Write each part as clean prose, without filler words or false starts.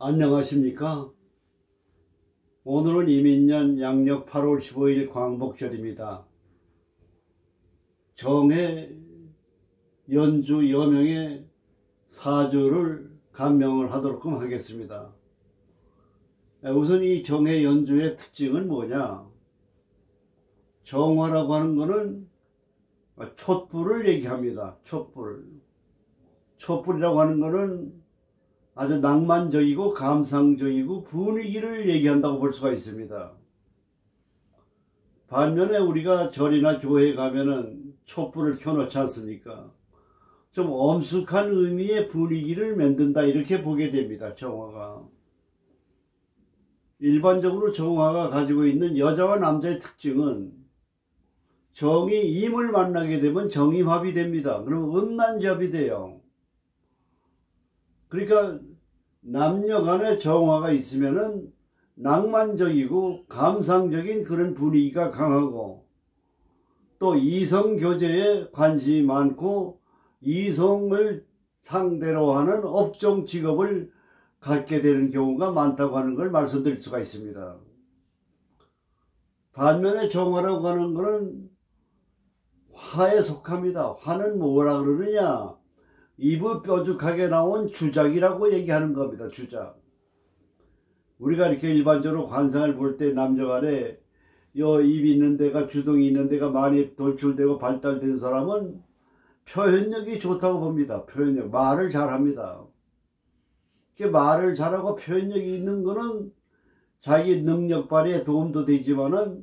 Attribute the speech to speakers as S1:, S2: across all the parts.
S1: 안녕하십니까? 오늘은 이민년 양력 8월 15일 광복절입니다. 정의 연주 여명의 사주를 감명을 하도록 하겠습니다. 우선 이 정의 연주의 특징은 뭐냐? 정화라고 하는 것은 촛불을 얘기합니다. 촛불이라고 하는 것은 아주 낭만적이고 감상적이고 분위기를 얘기한다고 볼 수가 있습니다. 반면에 우리가 절이나 교회에 가면은 촛불을 켜놓지 않습니까? 좀 엄숙한 의미의 분위기를 만든다, 이렇게 보게 됩니다. 정화가. 일반적으로 정화가 가지고 있는 여자와 남자의 특징은 정이 임을 만나게 되면 정임합이 됩니다. 그러면 음란지합이 돼요. 그러니까 남녀 간의 정화가 있으면은 낭만적이고 감상적인 그런 분위기가 강하고, 또 이성 교제에 관심이 많고 이성을 상대로 하는 업종 직업을 갖게 되는 경우가 많다고 하는 걸 말씀드릴 수가 있습니다. 반면에 정화라고 하는 것은 화에 속합니다. 화는 뭐라 그러느냐? 입이 뾰족하게 나온 주작이라고 얘기하는 겁니다. 주작. 우리가 이렇게 일반적으로 관상을 볼 때 남녀간에 입이 있는 데가, 주둥이 있는 데가 많이 돌출되고 발달된 사람은 표현력이 좋다고 봅니다. 표현력. 말을 잘합니다. 말을 잘하고 표현력이 있는 거는 자기 능력 발휘에 도움도 되지만은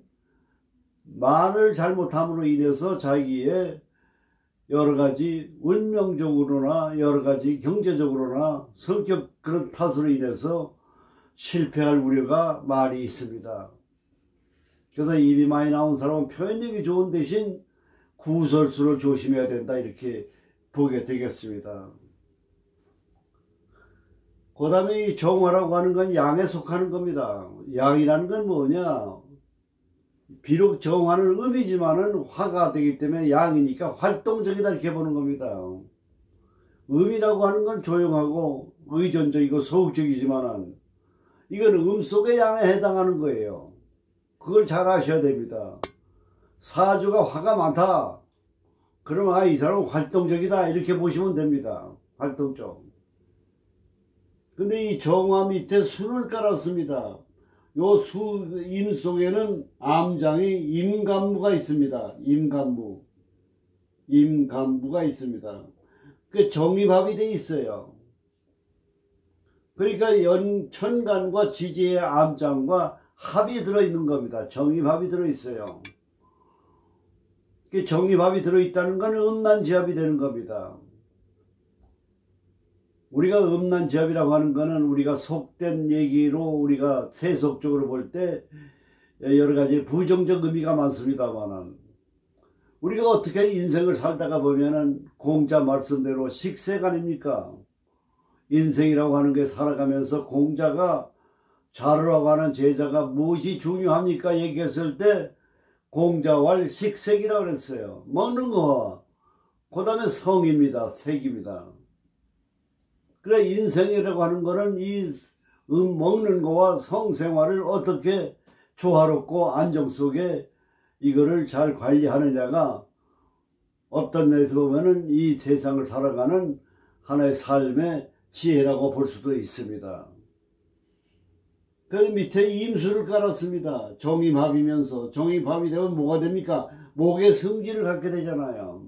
S1: 말을 잘못함으로 인해서 자기의 여러가지 운명적으로나 여러가지 경제적으로나 성격 그런 탓으로 인해서 실패할 우려가 많이 있습니다. 그래서 입이 많이 나온 사람은 표현력이 좋은 대신 구설수를 조심해야 된다, 이렇게 보게 되겠습니다. 그 다음에 이 정화라고 하는 건 양에 속하는 겁니다. 양이라는 건 뭐냐? 비록 정화는 음이지만은 화가 되기 때문에 양이니까 활동적이다, 이렇게 보는 겁니다. 음이라고 하는 건 조용하고 의존적이고 소극적이지만은 이건 음 속의 양에 해당하는 거예요. 그걸 잘 아셔야 됩니다. 사주가 화가 많다, 그러면 이 사람은 활동적이다, 이렇게 보시면 됩니다. 활동적. 근데 이 정화 밑에 수를 깔았습니다. 요 수, 임 속에는 암장이 임간무가 있습니다. 임간무가 있습니다. 그 정임합이 돼 있어요. 그러니까 천간과 지지의 암장과 합이 들어있는 겁니다. 정임합이 들어있어요. 그 정임합이 들어있다는 건 음란지합이 되는 겁니다. 우리가 음란지합이라고 하는 거는 우리가 속된 얘기로 우리가 세속적으로 볼 때 여러 가지 부정적 의미가 많습니다만은, 우리가 어떻게 인생을 살다가 보면은 공자 말씀대로 식색 아닙니까? 인생이라고 하는 게 살아가면서 공자가 자르라고 하는 제자가 무엇이 중요합니까? 얘기했을 때 공자왈 식색이라고 그랬어요. 먹는 거. 그 다음에 성입니다. 색입니다. 그래, 인생이라고 하는 거는 이 먹는 거와 성생활을 어떻게 조화롭고 안정 속에 이거를 잘 관리하느냐가 어떤 면에서 보면은 이 세상을 살아가는 하나의 삶의 지혜라고 볼 수도 있습니다. 그 밑에 임수를 깔았습니다. 정임합이면서, 정임합이 되면 뭐가 됩니까? 목의 성질을 갖게 되잖아요.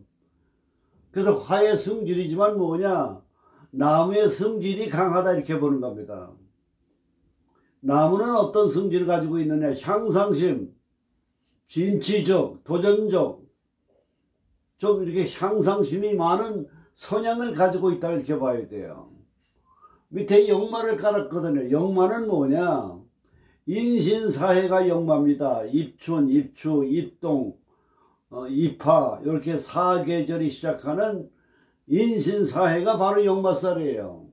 S1: 그래서 화의 성질이지만 뭐냐? 나무의 성질이 강하다, 이렇게 보는 겁니다. 나무는 어떤 성질을 가지고 있느냐? 향상심, 진취적, 도전적, 좀 이렇게 향상심이 많은 성향을 가지고 있다, 이렇게 봐야 돼요. 밑에 역마를 깔았거든요. 역마는 뭐냐? 인신사해가 역마입니다. 입춘, 입추, 입동, 입하, 이렇게 사계절이 시작하는 인신사해가 바로 역마살이에요.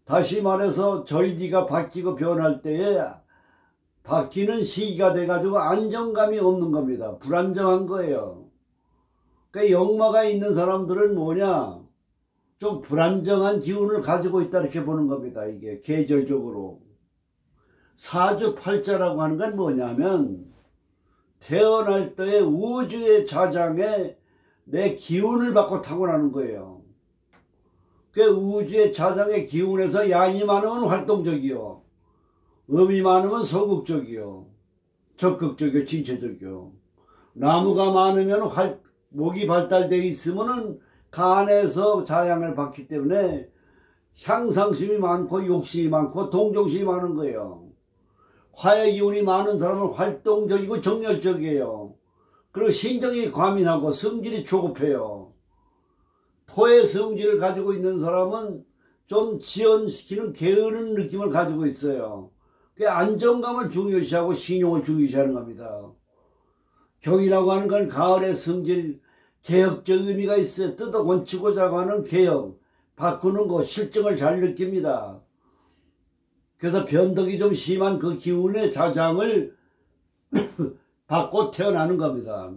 S1: 다시 말해서 절기가 바뀌고 변할 때에 바뀌는 시기가 돼가지고 안정감이 없는 겁니다. 불안정한 거예요. 그러니까 역마가 있는 사람들은 뭐냐? 좀 불안정한 기운을 가지고 있다 이렇게 보는 겁니다. 이게 계절적으로. 사주팔자라고 하는 건 뭐냐면 태어날 때의 우주의 자장에 내 기운을 받고 타고나는 거예요. 그 우주의 자장의 기운에서 양이 많으면 활동적이요, 음이 많으면 소극적이요, 적극적이요, 진취적이요. 나무가 많으면 목이 발달되어 있으면은 간에서 자양을 받기 때문에 향상심이 많고 욕심이 많고 동정심이 많은 거예요. 화의 기운이 많은 사람은 활동적이고 정열적이에요. 그리고 신경이 과민하고 성질이 조급해요. 토의 성질을 가지고 있는 사람은 좀 지연시키는 게으른 느낌을 가지고 있어요. 그 안정감을 중요시하고 신용을 중요시하는 겁니다. 경이라고 하는 건 가을의 성질, 개혁적 의미가 있어요. 뜯어 고치고자 하는 개혁, 바꾸는 거, 실정을 잘 느낍니다. 그래서 변덕이 좀 심한 그 기운의 자장을 받고 태어나는 겁니다.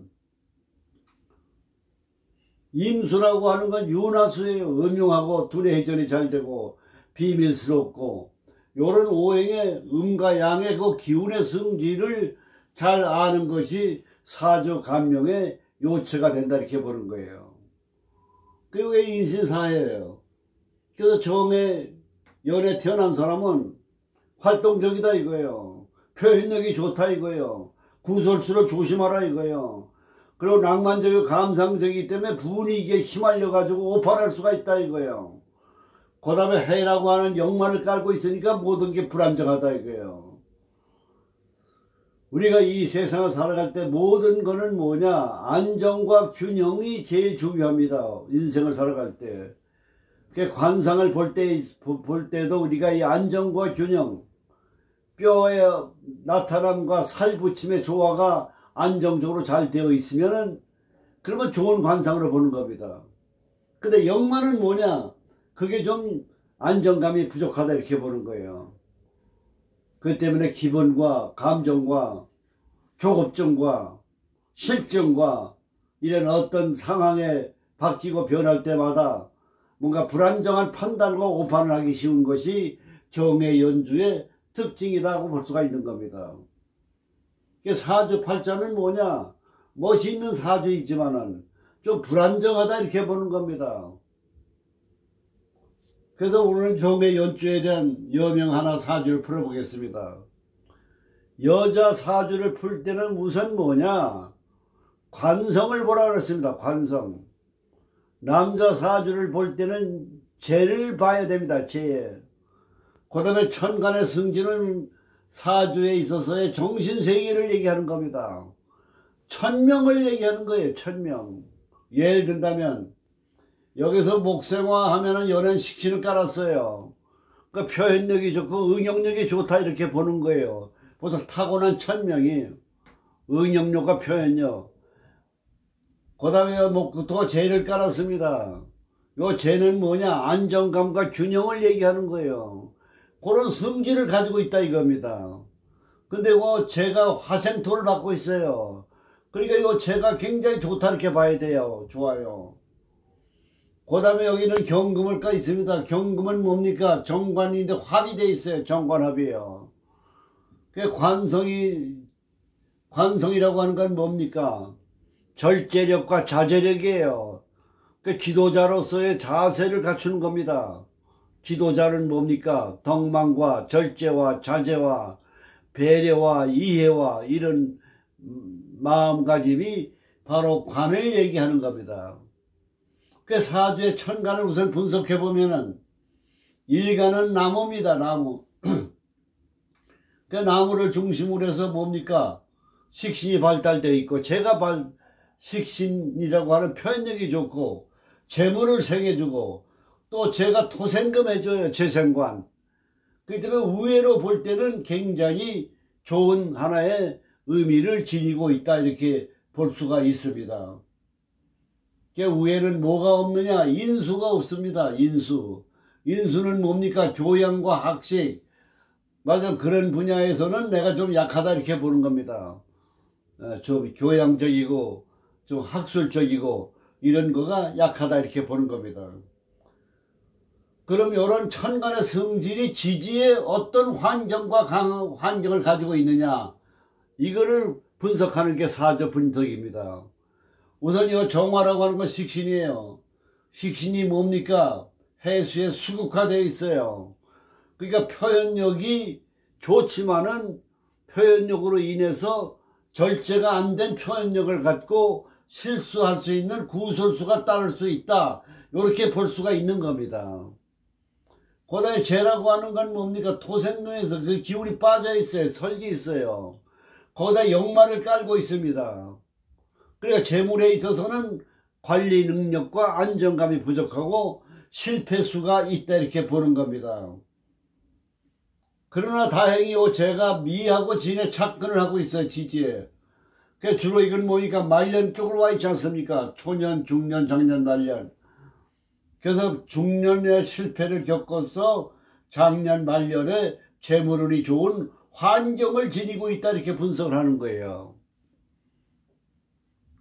S1: 임수라고 하는 건 윤화수예요. 음흉하고 두뇌회전이 잘 되고 비밀스럽고, 요런 오행의 음과 양의 그 기운의 성질을 잘 아는 것이 사주 감명의 요체가 된다 이렇게 보는 거예요. 그게 인신사예요. 그래서 정의 연에 태어난 사람은 활동적이다 이거예요. 표현력이 좋다 이거예요. 구설수를 조심하라 이거예요. 그리고 낭만적이고 감상적이기 때문에 분위기에 휘말려 가지고 오판할 수가 있다 이거예요. 그 다음에 해라고 하는 역만을 깔고 있으니까 모든 게 불안정하다 이거예요. 우리가 이 세상을 살아갈 때 모든 거는 뭐냐, 안정과 균형이 제일 중요합니다. 인생을 살아갈 때. 관상을 볼 때도 우리가 이 안정과 균형, 뼈의 나타남과 살 붙임의 조화가 안정적으로 잘 되어 있으면은 그러면 좋은 관상으로 보는 겁니다. 근데 역만은 뭐냐, 그게 좀 안정감이 부족하다 이렇게 보는 거예요. 그 때문에 기분과 감정과 조급증과 실증과 이런 어떤 상황에 바뀌고 변할 때마다 뭔가 불안정한 판단과 오판을 하기 쉬운 것이 정의 연주의 특징이라고 볼 수가 있는 겁니다. 사주팔자는 뭐냐, 멋있는 사주이지만은 좀 불안정하다 이렇게 보는 겁니다. 그래서 오늘은 정의 연주에 대한 여명 하나 사주를 풀어보겠습니다. 여자 사주를 풀 때는 우선 뭐냐, 관성을 보라 그랬습니다. 관성. 남자 사주를 볼 때는 재를 봐야 됩니다. 재. 그 다음에 천간의 승진은 사주에 있어서의 정신세계를 얘기하는 겁니다. 천명을 얘기하는 거예요. 천명. 예를 든다면 여기서 목생화 하면은 연연 식신을 깔았어요. 그 표현력이 좋고 응용력이 좋다 이렇게 보는 거예요. 벌써 타고난 천명이 응용력과 표현력. 그 다음에 목부터 재를 깔았습니다. 요 재는 뭐냐, 안정감과 균형을 얘기하는 거예요. 그런 성질을 가지고 있다 이겁니다. 근데 재가 화생토를 받고 있어요. 그러니까 요 재가 굉장히 좋다 이렇게 봐야 돼요. 좋아요. 그 다음에 여기는 경금을 까 있습니다. 경금은 뭡니까? 정관인데 합이 돼 있어요. 정관합이에요. 그 관성이라고 하는 건 뭡니까? 절제력과 자제력이에요. 그 지도자로서의 자세를 갖추는 겁니다. 지도자는 뭡니까? 덕망과 절제와 자제와 배려와 이해와 이런 마음가짐이 바로 관을 얘기하는 겁니다. 그 사주의 천간을 우선 분석해 보면은 일간은 나무입니다. 나무. 그 나무를 중심으로 해서 뭡니까? 식신이 발달되어 있고, 식신이라고 하는 표현력이 좋고, 재물을 생해주고, 또 제가 토생금해줘요. 재생관. 그렇기 때문에 우회로 볼 때는 굉장히 좋은 하나의 의미를 지니고 있다 이렇게 볼 수가 있습니다. 우에는 뭐가 없느냐? 인수가 없습니다. 인수. 인수는 뭡니까? 교양과 학식. 맞아, 그런 분야에서는 내가 좀 약하다 이렇게 보는 겁니다. 좀 교양적이고 좀 학술적이고 이런 거가 약하다 이렇게 보는 겁니다. 그럼 이런 천간의 성질이 지지에 어떤 환경을 가지고 있느냐, 이거를 분석하는 게 사주 분석입니다. 우선 이 정화라고 하는 건 식신이에요. 식신이 뭡니까? 해수에 수국화되어 있어요. 그러니까 표현력이 좋지만은 표현력으로 인해서 절제가 안 된 표현력을 갖고 실수할 수 있는 구설수가 따를 수 있다, 이렇게 볼 수가 있는 겁니다. 고다의 재라고 하는 건 뭡니까? 토생명에서 그 기운이 빠져 있어요. 설기 있어요. 거기다 역마를 깔고 있습니다. 그러니까 재물에 있어서는 관리 능력과 안정감이 부족하고 실패수가 있다, 이렇게 보는 겁니다. 그러나 다행히 재가 미하고 진에 착근을 하고 있어요, 지지에. 그 주로 이건 뭐니까 말년 쪽으로 와 있지 않습니까? 초년, 중년, 장년, 말년. 그래서 중년의 실패를 겪어서 장년, 말년에 재물운이 좋은 환경을 지니고 있다, 이렇게 분석을 하는 거예요.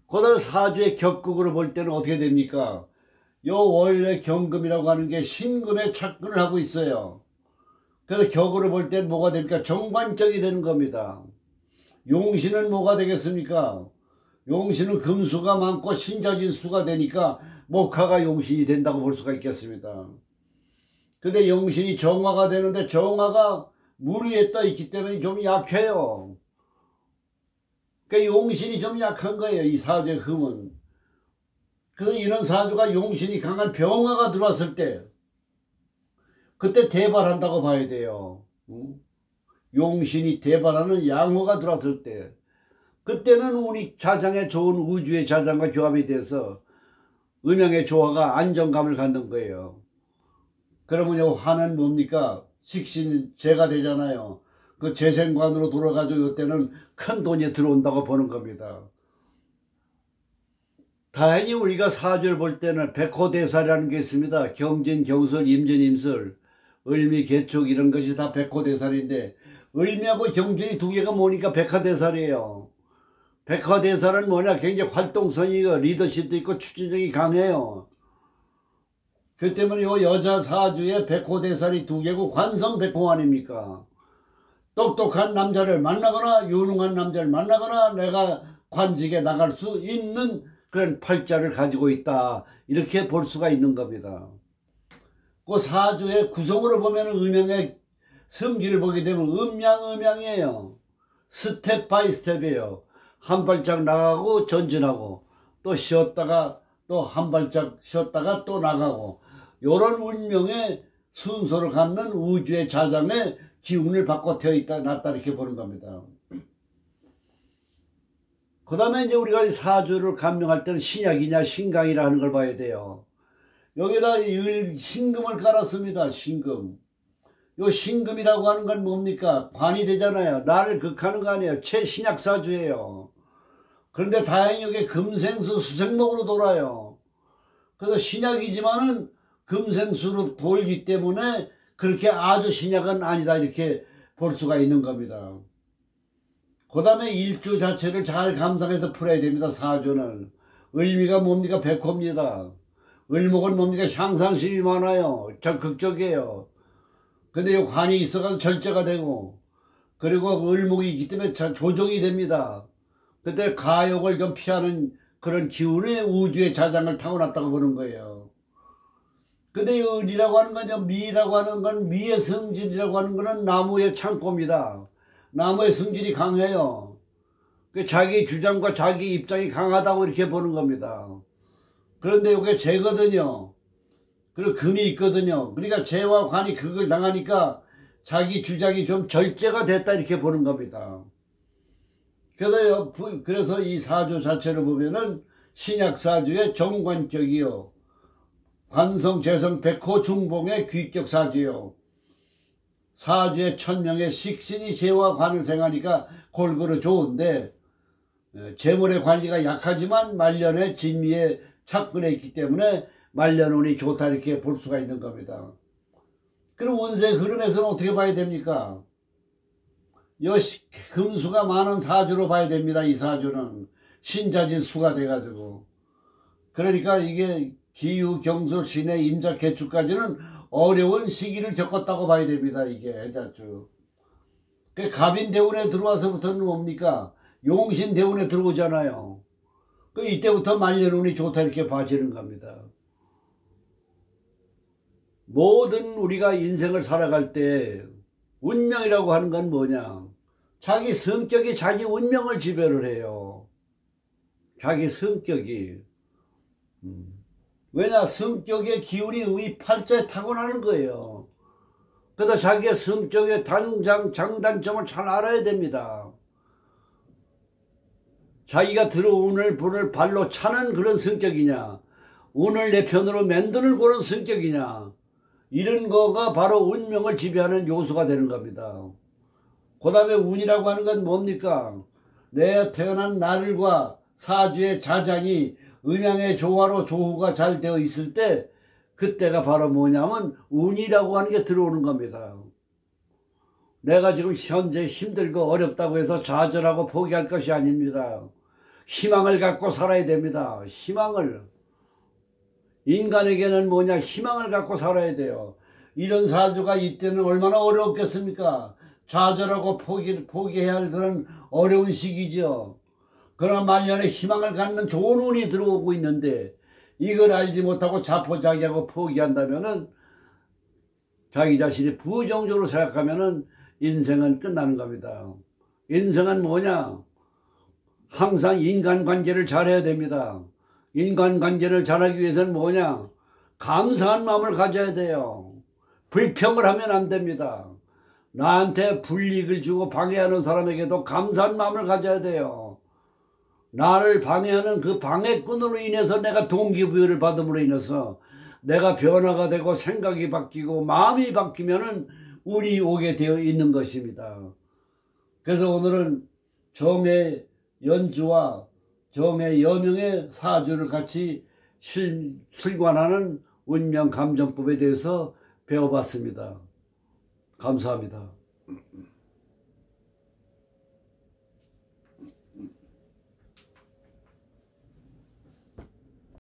S1: 그다음 사주의 격국으로 볼 때는 어떻게 됩니까? 요 원래 경금이라고 하는 게 신금에 착근을 하고 있어요. 그래서 격으로 볼 때는 뭐가 됩니까? 정관적이 되는 겁니다. 용신은 뭐가 되겠습니까? 용신은 금수가 많고 신자진 수가 되니까 목화가 용신이 된다고 볼 수가 있겠습니다. 근데 용신이 정화가 되는데 정화가 물 위에 떠 있기 때문에 좀 약해요. 그러니까 용신이 좀 약한 거예요, 이 사주의 금은. 그래서 이런 사주가 용신이 강한 병화가 들어왔을 때 그때 대발한다고 봐야 돼요. 용신이 대발하는 양호가 들어왔을 때 그때는 우리 자장에 좋은 우주의 자장과 교합이 돼서 음양의 조화가 안정감을 갖는 거예요. 그러면 요 화는 뭡니까? 식신 재가 되잖아요. 그 재생관으로 돌아가지고 이때는 큰 돈이 들어온다고 보는 겁니다. 다행히 우리가 사주를 볼 때는 백호대살이라는 게 있습니다. 경진, 경술, 임진, 임술, 을미, 개축 이런 것이 다 백호대살인데 을미하고 경진이 두 개가 뭐니까 백화대살이에요. 백화대살은 뭐냐? 굉장히 활동성이 있고 리더십도 있고 추진력이 강해요. 그 때문에 요 여자 사주에 백호대살이 두 개고 관성 백호 아닙니까? 똑똑한 남자를 만나거나 유능한 남자를 만나거나 내가 관직에 나갈 수 있는 그런 팔자를 가지고 있다, 이렇게 볼 수가 있는 겁니다. 그 사주의 구성으로 보면 음양의 성질을 보게 되면 음양이에요. 스텝 바이 스텝이에요. 한 발짝 나가고 전진하고 또 쉬었다가 또 한 발짝 쉬었다가 또 나가고, 요런 운명의 순서를 갖는 우주의 자장의 기운을 받고 되어 있다, 놨다, 이렇게 보는 겁니다. 그 다음에 이제 우리가 사주를 감명할 때는 신약이냐 신강이라 하는 걸 봐야 돼요. 여기다 신금을 깔았습니다. 신금. 요 신금이라고 하는 건 뭡니까? 관이 되잖아요. 나를 극하는 거 아니에요. 최신약 사주예요. 그런데 다행히 이게 금생수 수생목으로 돌아요. 그래서 신약이지만은 금생수로 돌기 때문에 그렇게 아주 신약은 아니다, 이렇게 볼 수가 있는 겁니다. 그 다음에 일주 자체를 잘 감상해서 풀어야 됩니다. 사주는 을미가 뭡니까? 백호입니다. 을목은 뭡니까? 향상심이 많아요. 적극적이에요. 근데 이 관이 있어가지고 절제가 되고, 그리고 을목이 있기 때문에 조정이 됩니다. 그때 가욕을 좀 피하는 그런 기운의 우주의 자장을 타고났다고 보는 거예요. 근데 이 을이라고 하는 건, 미라고 하는 건, 미의 성질이라고 하는 거는 나무의 창고입니다. 나무의 성질이 강해요. 자기 주장과 자기 입장이 강하다고 이렇게 보는 겁니다. 그런데 이게 재거든요. 그리고 금이 있거든요. 그러니까 재와 관이 그걸 당하니까 자기 주장이 좀 절제가 됐다, 이렇게 보는 겁니다. 그래서 이 사주 자체를 보면은 신약사주의 정관격이요, 관성, 재성, 백호, 중봉의 귀격 사주요, 사주의 천명의 식신이 재와 관을 생하니까 골고루 좋은데 재물의 관리가 약하지만 말년에 진미에 착근해 있기 때문에 말년운이 좋다, 이렇게 볼 수가 있는 겁니다. 그럼 운세 흐름에서는 어떻게 봐야 됩니까? 금수가 많은 사주로 봐야 됩니다. 이 사주는 신자진 수가 돼가지고, 그러니까 이게 기유, 경술, 신의, 임자, 개축까지는 어려운 시기를 겪었다고 봐야 됩니다. 이게 애자주. 그 갑인대운에 들어와서부터는 뭡니까? 용신대운에 들어오잖아요. 그 이때부터 말년운이 좋다 이렇게 봐지는 겁니다. 모든 우리가 인생을 살아갈 때 운명이라고 하는 건 뭐냐? 자기 성격이 자기 운명을 지배를 해요. 자기 성격이. 왜냐? 성격의 기운이 이 팔자에 타고나는 거예요. 그래서 자기의 성격의 장단점을 잘 알아야 됩니다. 자기가 들어오는 분을 발로 차는 그런 성격이냐, 운을 내 편으로 만드는 그런 성격이냐, 이런 거가 바로 운명을 지배하는 요소가 되는 겁니다. 그 다음에 운이라고 하는 건 뭡니까? 내 태어난 날과 사주의 자장이 음양의 조화로 조후가 잘 되어 있을 때 그때가 바로 뭐냐면 운이라고 하는 게 들어오는 겁니다. 내가 지금 현재 힘들고 어렵다고 해서 좌절하고 포기할 것이 아닙니다. 희망을 갖고 살아야 됩니다. 희망을. 인간에게는 뭐냐? 희망을 갖고 살아야 돼요. 이런 사주가 이때는 얼마나 어렵겠습니까? 좌절하고 포기해야 할 그런 어려운 시기죠. 그러나 말년에 희망을 갖는 좋은 운이 들어오고 있는데 이걸 알지 못하고 자포자기하고 포기한다면은 자기 자신이 부정적으로 생각하면은 인생은 끝나는 겁니다. 인생은 뭐냐? 항상 인간관계를 잘해야 됩니다. 인간관계를 잘하기 위해서는 뭐냐? 감사한 마음을 가져야 돼요. 불평을 하면 안 됩니다. 나한테 불이익을 주고 방해하는 사람에게도 감사한 마음을 가져야 돼요. 나를 방해하는 그 방해꾼으로 인해서 내가 동기부여를 받음으로 인해서 내가 변화가 되고 생각이 바뀌고 마음이 바뀌면은 운이 오게 되어 있는 것입니다. 그래서 오늘은 정의 연주와 정의 여명의 사주를 같이 실관하는 운명 감정법에 대해서 배워봤습니다. 감사합니다.